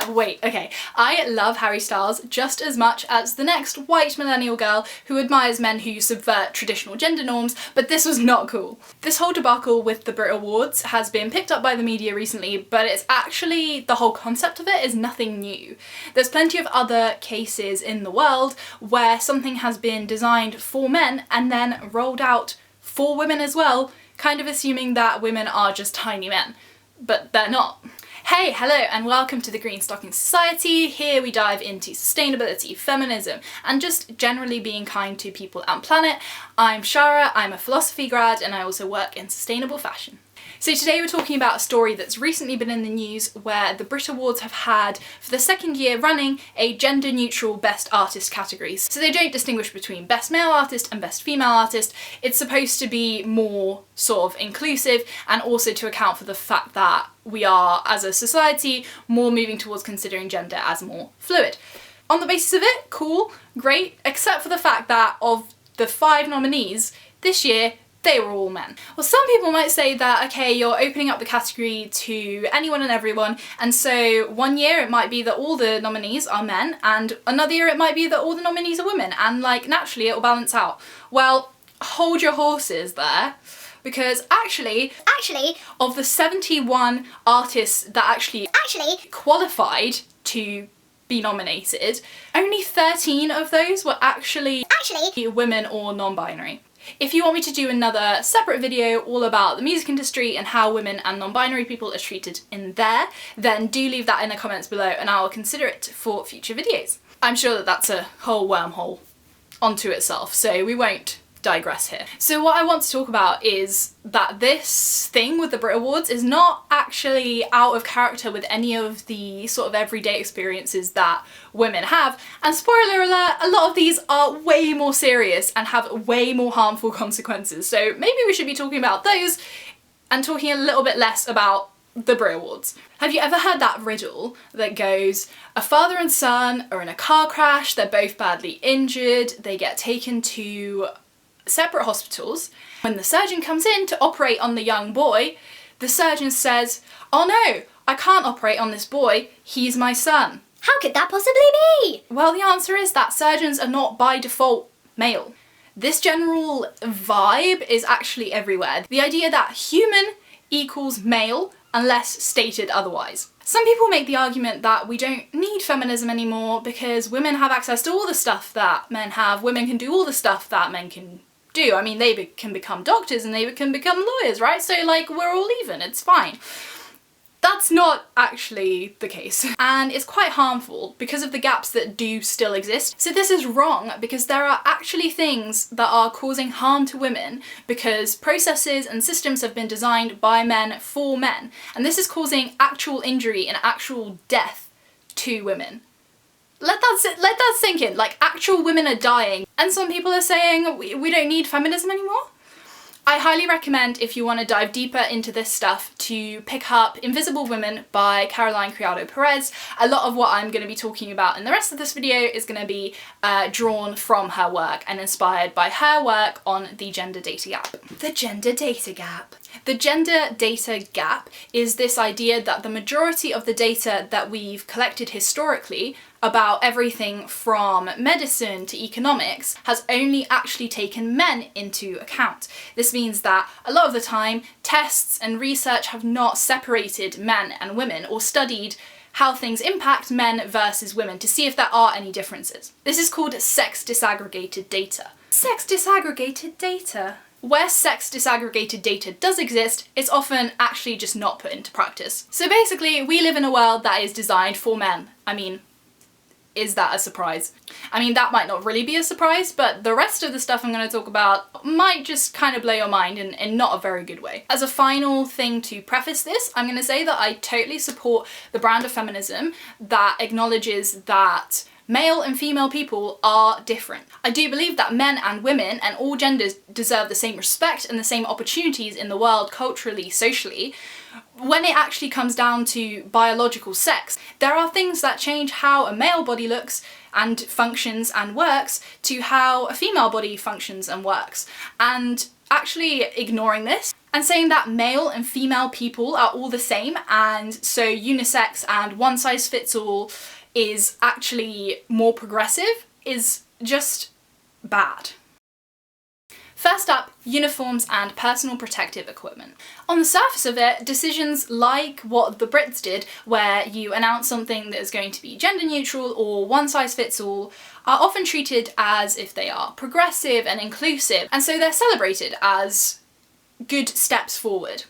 Wait, okay. I love Harry Styles just as much as the next white millennial girl who admires men who subvert traditional gender norms, but this was not cool. This whole debacle with the Brit Awards has been picked up by the media recently, but it's actually, the whole concept of it is nothing new. There's plenty of other cases in the world where something has been designed for men and then rolled out for women as well, kind of assuming that women are just tiny men, but they're not. Hey, hello and welcome to the Green Stocking Society. Here we dive into sustainability, feminism, and just generally being kind to people and planet. I'm Shara, I'm a philosophy grad, and I also work in sustainable fashion. So today we're talking about a story that's recently been in the news where the Brit Awards have had, for the second year running, a gender-neutral Best Artist categories. So they don't distinguish between Best Male Artist and Best Female Artist. It's supposed to be more sort of inclusive and also to account for the fact that we are, as a society, more moving towards considering gender as more fluid. On the basis of it, cool, great, except for the fact that of the 5 nominees this year, they were all men. Well, some people might say that, okay, you're opening up the category to anyone and everyone, and so one year it might be that all the nominees are men, and another year it might be that all the nominees are women, and like, naturally it will balance out. Well, hold your horses there, because actually, of the 71 artists that actually qualified to be nominated, only 13 of those were actually women or non-binary. If you want me to do another separate video all about the music industry and how women and non-binary people are treated in there, then do leave that in the comments below and I will consider it for future videos. I'm sure that that's a whole wormhole onto itself, so we won't digress here. So what I want to talk about is that this thing with the Brit Awards is not actually out of character with any of the sort of everyday experiences that women have. And spoiler alert, a lot of these are way more serious and have way more harmful consequences. So maybe we should be talking about those and talking a little bit less about the Brit Awards. Have you ever heard that riddle that goes, a father and son are in a car crash, they're both badly injured, they get taken to separate hospitals. When the surgeon comes in to operate on the young boy, the surgeon says, "Oh no, I can't operate on this boy, he's my son." How could that possibly be? Well, the answer is that surgeons are not by default male. This general vibe is actually everywhere. The idea that human equals male unless stated otherwise. Some people make the argument that we don't need feminism anymore because women have access to all the stuff that men have, women can do all the stuff that men can do. I mean, they can become doctors and they can become lawyers, right? So like, we're all even, it's fine. That's not actually the case, and it's quite harmful because of the gaps that do still exist. So this is wrong because there are actually things that are causing harm to women because processes and systems have been designed by men for men, and this is causing actual injury and actual death to women. Let that sink in. Like, actual women are dying, and some people are saying we don't need feminism anymore. I highly recommend, if you want to dive deeper into this stuff, to pick up Invisible Women by Caroline Criado Perez. A lot of what I'm going to be talking about in the rest of this video is going to be drawn from her work and inspired by her work on the gender data gap. The gender data gap. The gender data gap is this idea that the majority of the data that we've collected historically about everything from medicine to economics has only actually taken men into account. This means that a lot of the time tests and research have not separated men and women or studied how things impact men versus women to see if there are any differences. This is called sex disaggregated data. Sex disaggregated data? Where sex disaggregated data does exist, it's often actually just not put into practice. So basically, we live in a world that is designed for men. I mean, is that a surprise? I mean, that might not really be a surprise, but the rest of the stuff I'm going to talk about might just kind of blow your mind in not a very good way. As a final thing to preface this, I'm going to say that I totally support the brand of feminism that acknowledges that male and female people are different. I do believe that men and women and all genders deserve the same respect and the same opportunities in the world culturally, socially. When it actually comes down to biological sex, there are things that change how a male body looks and functions and works to how a female body functions and works. And actually ignoring this and saying that male and female people are all the same, and so unisex and one size fits all is actually more progressive is just bad. First up, uniforms and personal protective equipment. On the surface of it, decisions like what the Brits did, where you announce something that is going to be gender neutral or one size fits all, are often treated as if they are progressive and inclusive, and so they're celebrated as good steps forward.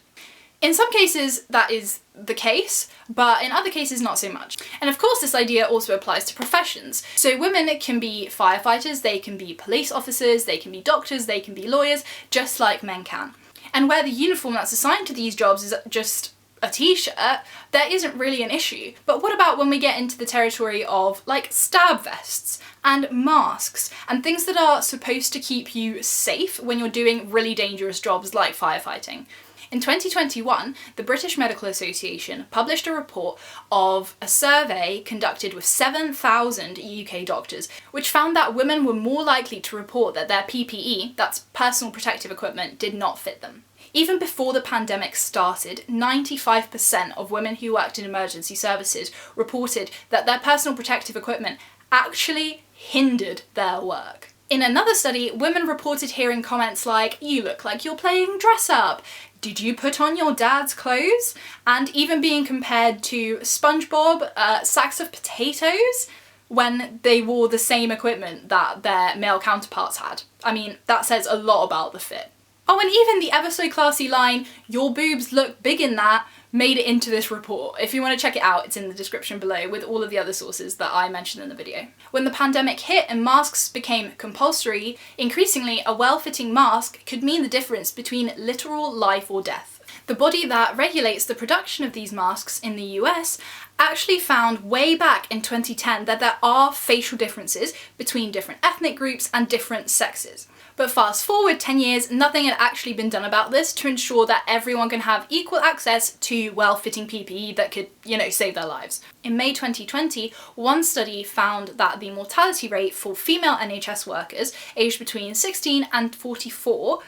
In some cases that is the case, but in other cases not so much. And of course this idea also applies to professions. So women can be firefighters, they can be police officers, they can be doctors, they can be lawyers, just like men can. And where the uniform that's assigned to these jobs is just a t-shirt, there isn't really an issue. But what about when we get into the territory of like stab vests and masks and things that are supposed to keep you safe when you're doing really dangerous jobs like firefighting? In 2021, the British Medical Association published a report of a survey conducted with 7,000 UK doctors, which found that women were more likely to report that their PPE, that's personal protective equipment, did not fit them. Even before the pandemic started, 95% of women who worked in emergency services reported that their personal protective equipment actually hindered their work. In another study, women reported hearing comments like, "You look like you're playing dress up," "Did you put on your dad's clothes?" and even being compared to SpongeBob sacks of potatoes when they wore the same equipment that their male counterparts had. I mean, that says a lot about the fit. Oh, and even the ever so classy line, "Your boobs look big in that," made it into this report. If you want to check it out, it's in the description below with all of the other sources that I mentioned in the video. When the pandemic hit and masks became compulsory, increasingly a well-fitting mask could mean the difference between literal life or death. The body that regulates the production of these masks in the US actually found way back in 2010 that there are facial differences between different ethnic groups and different sexes. But fast forward 10 years, nothing had actually been done about this to ensure that everyone can have equal access to well-fitting PPE that could, save their lives. In May 2020, one study found that the mortality rate for female NHS workers aged between 16 and 44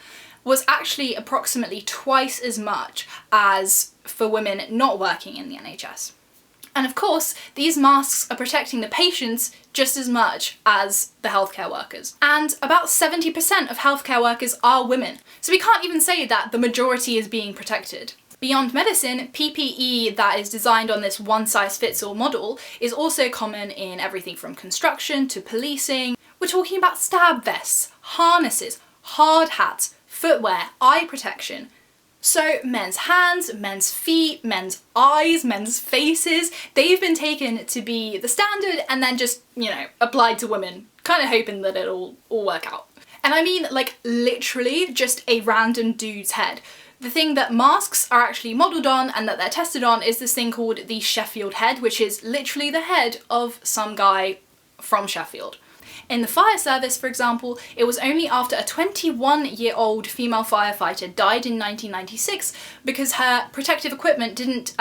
was actually approximately twice as much as for women not working in the NHS. And of course, these masks are protecting the patients just as much as the healthcare workers. And about 70% of healthcare workers are women. So we can't even say that the majority is being protected. Beyond medicine, PPE that is designed on this one-size-fits-all model is also common in everything from construction to policing. We're talking about stab vests, harnesses, hard hats, footwear, eye protection. So men's hands, men's feet, men's eyes, men's faces, they've been taken to be the standard and then just, applied to women, kind of hoping that it'll all work out. And I mean, like, literally just a random dude's head. The thing that masks are actually modelled on and that they're tested on is this thing called the Sheffield head, which is literally the head of some guy from Sheffield. In the fire service, for example, it was only after a 21-year-old female firefighter died in 1996 because her protective equipment didn't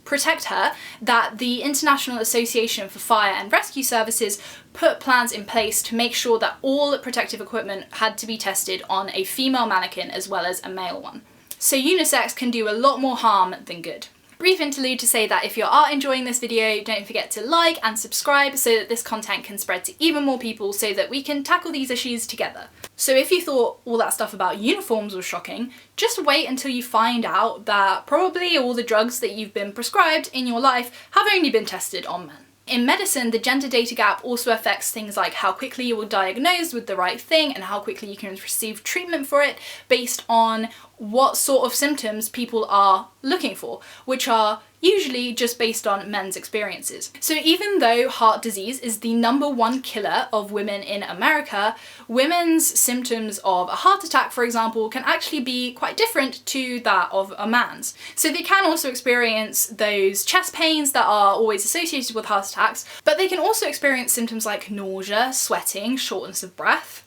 protect her that the International Association for Fire and Rescue Services put plans in place to make sure that all protective equipment had to be tested on a female mannequin as well as a male one. So unisex can do a lot more harm than good. Brief interlude to say that if you are enjoying this video, don't forget to like and subscribe so that this content can spread to even more people so that we can tackle these issues together. So if you thought all that stuff about uniforms was shocking, just wait until you find out that probably all the drugs that you've been prescribed in your life have only been tested on men. In medicine, the gender data gap also affects things like how quickly you will diagnose with the right thing and how quickly you can receive treatment for it based on what sort of symptoms people are looking for, which are usually just based on men's experiences. So even though heart disease is the #1 killer of women in America, women's symptoms of a heart attack, for example, can actually be quite different to that of a man's. So they can also experience those chest pains that are always associated with heart attacks, but they can also experience symptoms like nausea, sweating, shortness of breath.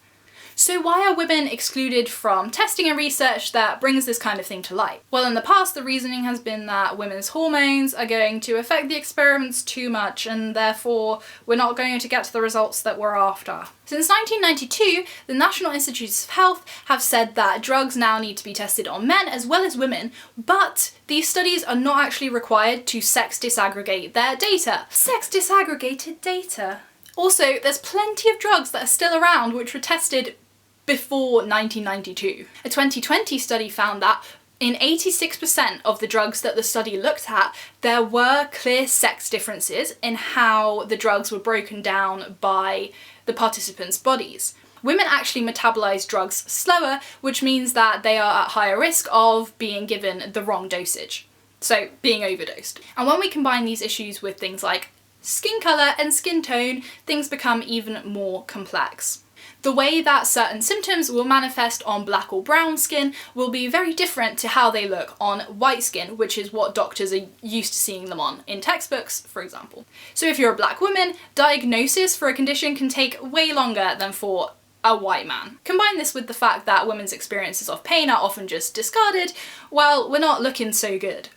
So why are women excluded from testing and research that brings this kind of thing to light? Well, in the past, the reasoning has been that women's hormones are going to affect the experiments too much, and therefore we're not going to get to the results that we're after. Since 1992, the National Institutes of Health have said that drugs now need to be tested on men as well as women, but these studies are not actually required to sex disaggregate their data. Sex disaggregated data. Also, there's plenty of drugs that are still around which were tested before 1992. A 2020 study found that in 86% of the drugs that the study looked at, there were clear sex differences in how the drugs were broken down by the participants' bodies. Women actually metabolize drugs slower, which means that they are at higher risk of being given the wrong dosage, so being overdosed. And when we combine these issues with things like skin colour and skin tone, things become even more complex. The way that certain symptoms will manifest on black or brown skin will be very different to how they look on white skin, which is what doctors are used to seeing them on in textbooks, for example. So if you're a black woman, diagnosis for a condition can take way longer than for a white man. Combine this with the fact that women's experiences of pain are often just discarded, well, we're not looking so good.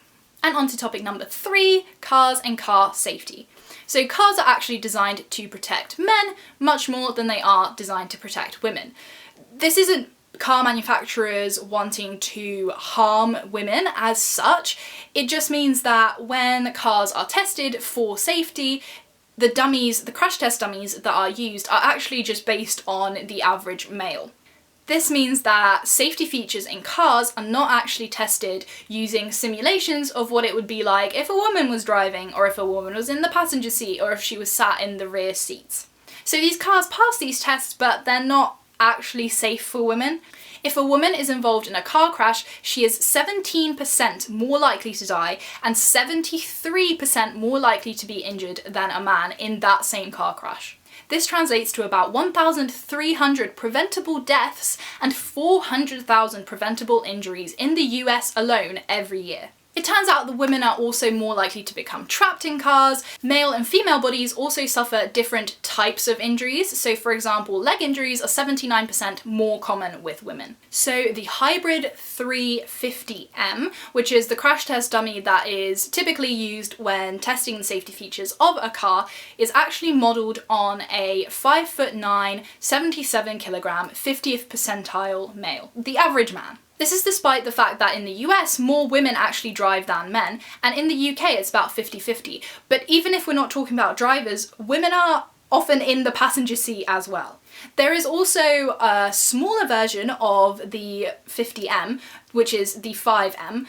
And on to topic number 3, cars and car safety. So cars are actually designed to protect men much more than they are designed to protect women. This isn't car manufacturers wanting to harm women as such. It just means that when cars are tested for safety, the dummies, the crash test dummies that are used are actually just based on the average male. This means that safety features in cars are not actually tested using simulations of what it would be like if a woman was driving, or if a woman was in the passenger seat, or if she was sat in the rear seats. So these cars pass these tests, but they're not actually safe for women. If a woman is involved in a car crash, she is 17% more likely to die and 73% more likely to be injured than a man in that same car crash. This translates to about 1,300 preventable deaths and 400,000 preventable injuries in the US alone every year. It turns out that women are also more likely to become trapped in cars. Male and female bodies also suffer different types of injuries. So for example, leg injuries are 79% more common with women. So the Hybrid 350M, which is the crash test dummy that is typically used when testing the safety features of a car, is actually modelled on a 5'9", 77 kilogram, 50th percentile male, the average man. This is despite the fact that in the US, more women actually drive than men, and in the UK it's about 50-50. But even if we're not talking about drivers, women are often in the passenger seat as well. There is also a smaller version of the 50M, which is the 5M,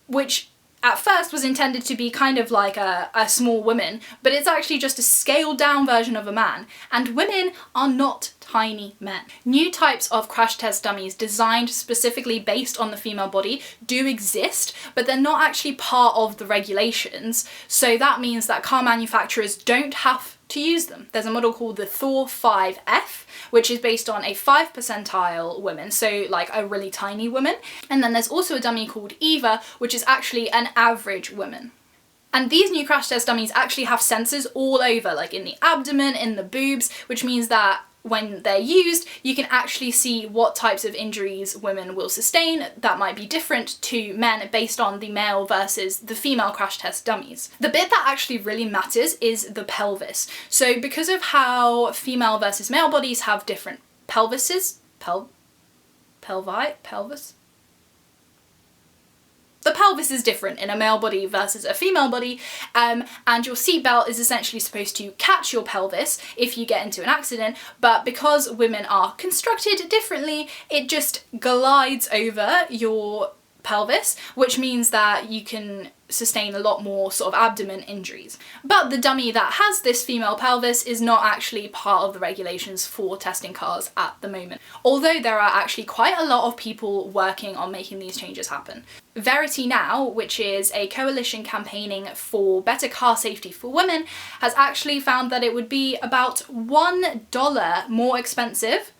which at first was intended to be kind of like a small woman, but it's actually just a scaled down version of a man, and women are not tiny men. New types of crash test dummies designed specifically based on the female body do exist, but they're not actually part of the regulations, so that means that car manufacturers don't have to use them. There's a model called the Thor 5F, which is based on a 5th percentile woman, so like a really tiny woman. And then there's also a dummy called Eva, which is actually an average woman. And these new crash test dummies actually have sensors all over, like in the abdomen, in the boobs, which means that when they're used, you can actually see what types of injuries women will sustain that might be different to men based on the male versus the female crash test dummies. The bit that actually really matters is the pelvis. So because of how female versus male bodies have different pelvises, pelvis? The pelvis is different in a male body versus a female body, and your seatbelt is essentially supposed to catch your pelvis if you get into an accident, but because women are constructed differently, it just glides over your pelvis, which means that you can sustain a lot more sort of abdomen injuries. But the dummy that has this female pelvis is not actually part of the regulations for testing cars at the moment, although there are actually quite a lot of people working on making these changes happen. Verity Now, which is a coalition campaigning for better car safety for women, has actually found that it would be about $1 more expensive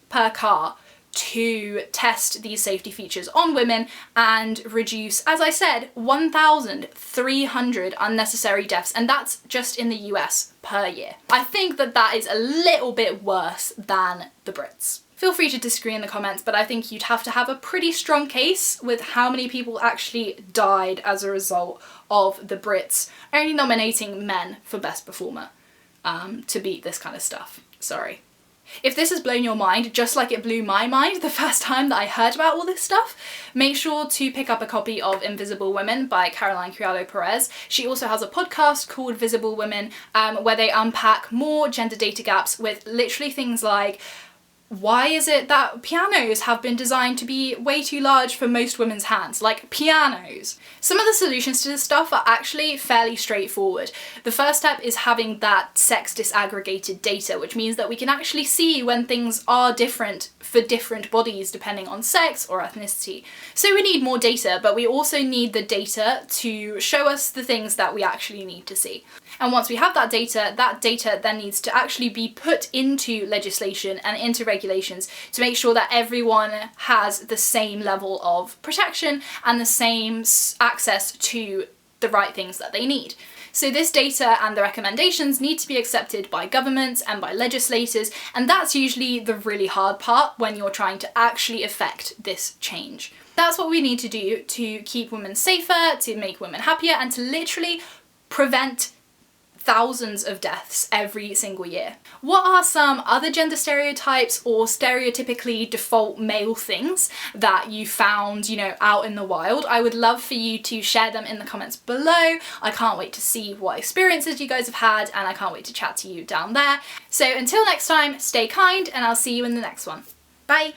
per car to test these safety features on women and reduce, as I said, 1,300 unnecessary deaths, and that's just in the US per year. I think that that is a little bit worse than the Brits. Feel free to disagree in the comments, but I think you'd have to have a pretty strong case with how many people actually died as a result of the Brits only nominating men for Best Performer to beat this kind of stuff. Sorry. If this has blown your mind, just like it blew my mind the first time that I heard about all this stuff, make sure to pick up a copy of Invisible Women by Caroline Criado Perez. She also has a podcast called Visible Women, where they unpack more gender data gaps with literally things like, why is it that pianos have been designed to be way too large for most women's hands? Like, pianos. Some of the solutions to this stuff are actually fairly straightforward. The first step is having that sex disaggregated data, which means that we can actually see when things are different for different bodies depending on sex or ethnicity. So we need more data, but we also need the data to show us the things that we actually need to see. And once we have that data then needs to actually be put into legislation and into regulations to make sure that everyone has the same level of protection and the same access to the right things that they need. So this data and the recommendations need to be accepted by governments and by legislators, and that's usually the really hard part when you're trying to actually effect this change. That's what we need to do to keep women safer, to make women happier, and to literally prevent thousands of deaths every single year. What are some other gender stereotypes or stereotypically default male things that you found, out in the wild? I would love for you to share them in the comments below. I can't wait to see what experiences you guys have had, and I can't wait to chat to you down there. So until next time, stay kind, and I'll see you in the next one. Bye!